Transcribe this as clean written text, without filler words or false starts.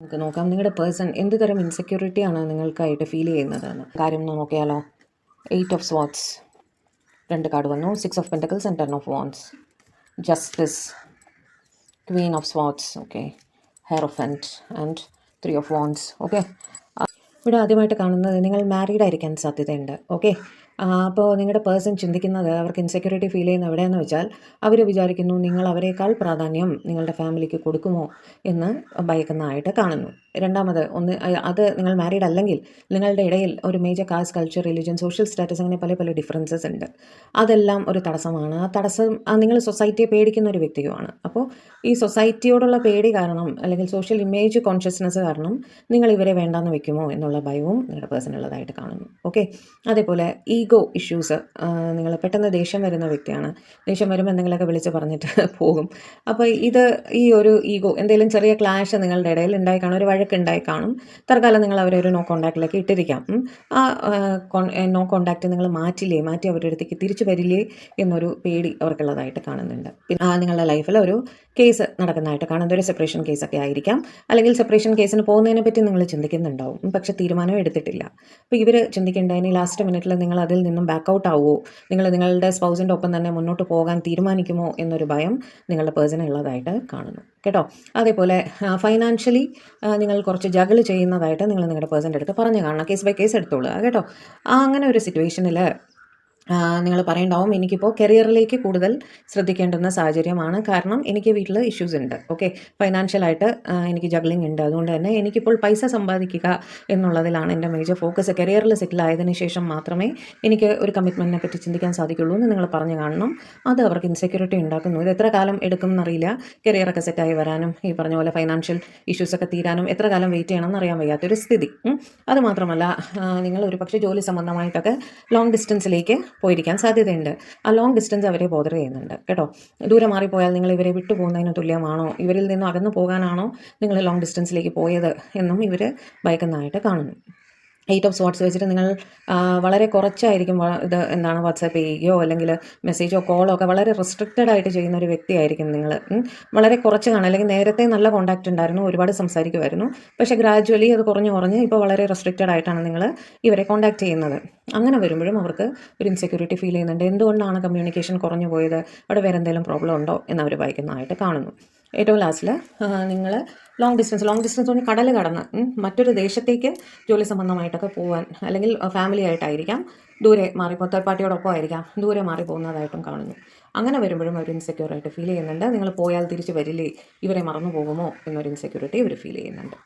നമുക്ക് നോക്കാം നിങ്ങളുടെ പേഴ്സൺ എന്ത് തരം ഇൻസെക്യൂരിറ്റിയാണ് നിങ്ങൾക്കായിട്ട് ഫീൽ ചെയ്യുന്നതെന്ന്. കാര്യം ഒന്ന് നോക്കിയാലോ. 8 ഓഫ് സ്വാർഡ്സ്, 2 കാർഡ് വന്നു. 6 of pentacles and 10 of wands, justice, queen of swords, okay, hierophant and 3 of wands. Okay, ഇവിടെ ആദ്യമായിട്ട് കാണുന്നത് നിങ്ങൾ മാരീഡ് ആയിരിക്കാൻ സാധ്യതയുണ്ട്. ഓക്കെ, അപ്പോൾ നിങ്ങളുടെ പേഴ്സൺ ചിന്തിക്കുന്നത്, അവർക്ക് ഇൻസെക്യൂരിറ്റി ഫീൽ ചെയ്യുന്ന എവിടെയെന്ന് വെച്ചാൽ അവർ വിചാരിക്കുന്നു നിങ്ങൾ അവരെക്കാൾ പ്രാധാന്യം നിങ്ങളുടെ ഫാമിലിക്ക് കൊടുക്കുമോ എന്ന് ഭയക്കുന്നതായിട്ട് കാണുന്നു. രണ്ടാമത് അത് നിങ്ങൾ മാരീഡ് അല്ലെങ്കിൽ നിങ്ങളുടെ ഇടയിൽ ഒരു major caste, culture, religion, social status അങ്ങനെ പല പല ഡിഫറൻസസ് ഉണ്ട്. അതെല്ലാം ഒരു തടസ്സമാണ്. ആ തടസ്സം നിങ്ങൾ സൊസൈറ്റിയെ പേടിക്കുന്ന ഒരു വ്യക്തിയുമാണ്. അപ്പോൾ ഈ സൊസൈറ്റിയോടുള്ള പേടി കാരണം അല്ലെങ്കിൽ സോഷ്യൽ ഇമേജ് കോൺഷ്യസ്നെസ് കാരണം നിങ്ങൾ ഇവരെ വേണ്ടാന്ന് വെക്കുമോ എന്നുള്ള ഭയവും നിങ്ങളുടെ പേഴ്സൺ ഉള്ളതായിട്ട് കാണുന്നു. ഓക്കെ, അതേപോലെ ഈഗോ ഇഷ്യൂസ്, നിങ്ങൾ പെട്ടെന്ന് ദേഷ്യം വരുന്ന വ്യക്തിയാണ്. ദേഷ്യം വരുമ്പോൾ എന്തെങ്കിലുമൊക്കെ വിളിച്ച് പറഞ്ഞിട്ട് പോകും. അപ്പോൾ ഈ ഒരു ഈഗോ എന്തെങ്കിലും ചെറിയ ക്ലാഷ് നിങ്ങളുടെ ഇടയിൽ ഉണ്ടായി കാണും, ഒരു വഴക്കുണ്ടായി കാണും. തൽക്കാലം നിങ്ങൾ അവരെ ഒരു നോ കോൺടാക്റ്റിലേക്ക് ഇട്ടിരിക്കാം. ആ നോ കോൺടാക്റ്റ് നിങ്ങൾ മാറ്റി അവരുടെ അടുത്തേക്ക് തിരിച്ചു വരില്ലേ എന്നൊരു പേടി അവർക്കുള്ളതായിട്ട് കാണുന്നുണ്ട്. പിന്നെ നിങ്ങളുടെ ലൈഫിൽ ഒരു കേസ് നടക്കുന്നതായിട്ട് കാണുന്നത് ഒരു സെപ്പറേഷൻ കേസൊക്കെ ആയിരിക്കാം. അല്ലെങ്കിൽ സെപ്പറേഷൻ കേസിന് പോകുന്നതിനെ പറ്റി നിങ്ങൾ ചിന്തിക്കുന്നുണ്ടാവും, പക്ഷേ തീരുമാനം എടുത്തിട്ടില്ല. അപ്പോൾ ഇവർ ചിന്തിക്കേണ്ടതിന് ലാസ്റ്റ് മിനിറ്റിൽ നിങ്ങൾ അതിൽ നിന്നും ബാക്കൗട്ട് ആവുമോ, നിങ്ങൾ നിങ്ങളുടെ സ്പൗസിൻ്റെ ഒപ്പം തന്നെ മുന്നോട്ട് പോകാൻ തീരുമാനിക്കുമോ എന്നൊരു ഭയം നിങ്ങളുടെ പേഴ്സൺ ഉള്ളതായിട്ട് കാണുന്നു കേട്ടോ. അതേപോലെ ഫൈനാൻഷ്യലി നിങ്ങൾ കുറച്ച് ജഗിൾ ചെയ്യുന്നതായിട്ട് നിങ്ങൾ നിങ്ങളുടെ പേഴ്സൻ്റെ അടുത്ത് പറഞ്ഞു കാണണം. കേസ് ബൈ കേസ് എടുത്തോളുക കേട്ടോ. അങ്ങനെ ഒരു സിറ്റുവേഷനിൽ നിങ്ങൾ പറയണ്ടാവും, എനിക്കിപ്പോൾ കരിയറിലേക്ക് കൂടുതൽ ശ്രദ്ധിക്കേണ്ടുന്ന സാഹചര്യമാണ്. കാരണം എനിക്ക് വീട്ടിൽ ഇഷ്യൂസ് ഉണ്ട്. ഓക്കെ, ഫൈനാൻഷ്യലായിട്ട് എനിക്ക് ജഗ്ലിംഗ് ഉണ്ട്. അതുകൊണ്ട് തന്നെ എനിക്കിപ്പോൾ പൈസ സമ്പാദിക്കുക എന്നുള്ളതിലാണ് എൻ്റെ മേജർ ഫോക്കസ്. കരിയറിൽ സെറ്റിൽ ആയതിനു ശേഷം മാത്രമേ എനിക്ക് ഒരു കമ്മിറ്റ്മെൻറ്റിനെ പറ്റി ചിന്തിക്കാൻ സാധിക്കുള്ളൂ എന്ന് നിങ്ങൾ പറഞ്ഞു കാണണം. അത് അവർക്ക് ഇൻസെക്യൂരിറ്റി ഉണ്ടാക്കുന്നു. ഇത് എത്ര കാലം എടുക്കും എന്നറിയില്ല. കരിയറൊക്കെ സെറ്റായി വരാനും ഈ പറഞ്ഞ പോലെ ഫൈനാൻഷ്യൽ ഇഷ്യൂസൊക്കെ തീരാനും എത്ര കാലം വെയിറ്റ് ചെയ്യണം എന്നറിയാൻ വയ്യാത്തൊരു സ്ഥിതി. അതുമാത്രമല്ല, നിങ്ങൾ ഒരു പക്ഷേ ജോലി സംബന്ധമായിട്ടൊക്കെ ലോങ് ഡിസ്റ്റൻസിലേക്ക് പോയിരിക്കാൻ സാധ്യതയുണ്ട്. ആ ലോങ് ഡിസ്റ്റൻസ് അവരെ ബോദർ ചെയ്യുന്നുണ്ട് കേട്ടോ. ദൂരെ മാറിപ്പോയാൽ നിങ്ങൾ ഇവരെ വിട്ടുപോകുന്നതിന് തുല്യമാണോ, ഇവരിൽ നിന്നും അകന്നു പോകാനാണോ നിങ്ങൾ ലോങ് ഡിസ്റ്റൻസിലേക്ക് പോയത് എന്നും ഇവർ ഭയക്കുന്നതായിട്ട് കാണുന്നു. 8 ഓഫ് സ്വാർഡ്സ് വെച്ചിട്ട് നിങ്ങൾ വളരെ കുറച്ചായിരിക്കും വാട്സാപ്പ് ചെയ്യുകയോ അല്ലെങ്കിൽ മെസ്സേജോ കോളോ ഒക്കെ വളരെ റെസ്ട്രിക്റ്റഡ് ആയിട്ട് ചെയ്യുന്ന ഒരു വ്യക്തിയായിരിക്കും നിങ്ങൾ. വളരെ കുറച്ച് കാണും. അല്ലെങ്കിൽ നേരത്തെ നല്ല കോൺടാക്റ്റ് ഉണ്ടായിരുന്നു, ഒരുപാട് സംസാരിക്കുമായിരുന്നു. പക്ഷേ ഗ്രാജുവലി അത് കുറഞ്ഞ് ഇപ്പോൾ വളരെ റെസ്ട്രിക്റ്റഡ് ആയിട്ടാണ് നിങ്ങൾ ഇവരെ കോൺടാക്റ്റ് ചെയ്യുന്നത്. അങ്ങനെ വരുമ്പോഴും അവർക്ക് ഒരു ഇൻസെക്യൂരിറ്റി ഫീൽ ചെയ്യുന്നുണ്ട്. എന്തുകൊണ്ടാണ് കമ്മ്യൂണിക്കേഷൻ കുറഞ്ഞു പോയത്, അവിടെ വേറെ എന്തെങ്കിലും പ്രോബ്ലം ഉണ്ടോ എന്നവർ ഭയക്കുന്നതായിട്ട് കാണുന്നു. ഏറ്റവും ലാസ്റ്റിൽ നിങ്ങൾ ലോങ് ഡിസ്റ്റൻസ് പറഞ്ഞ് കടൽ കടന്ന് മറ്റൊരു ദേശത്തേക്ക് ജോലി സംബന്ധമായിട്ടൊക്കെ പോകാൻ, അല്ലെങ്കിൽ ഫാമിലി ആയിട്ടായിരിക്കാം, ദൂരെ മാറിപ്പോൾ തേർഡ് പാർട്ടിയോടൊപ്പം ആയിരിക്കാം ദൂരെ മാറി പോകുന്നതായിട്ടും കാണുന്നു. അങ്ങനെ വരുമ്പോഴും അവർ ഇൻസെക്യൂറായിട്ട് ഫീൽ ചെയ്യുന്നുണ്ട്. നിങ്ങൾ പോയാൽ തിരിച്ച് വരില്ലേ, ഇവരെ മറന്നു പോകുമോ എന്നൊരു ഇൻസെക്യൂരിറ്റി ഇവർ ഫീൽ ചെയ്യുന്നുണ്ട്.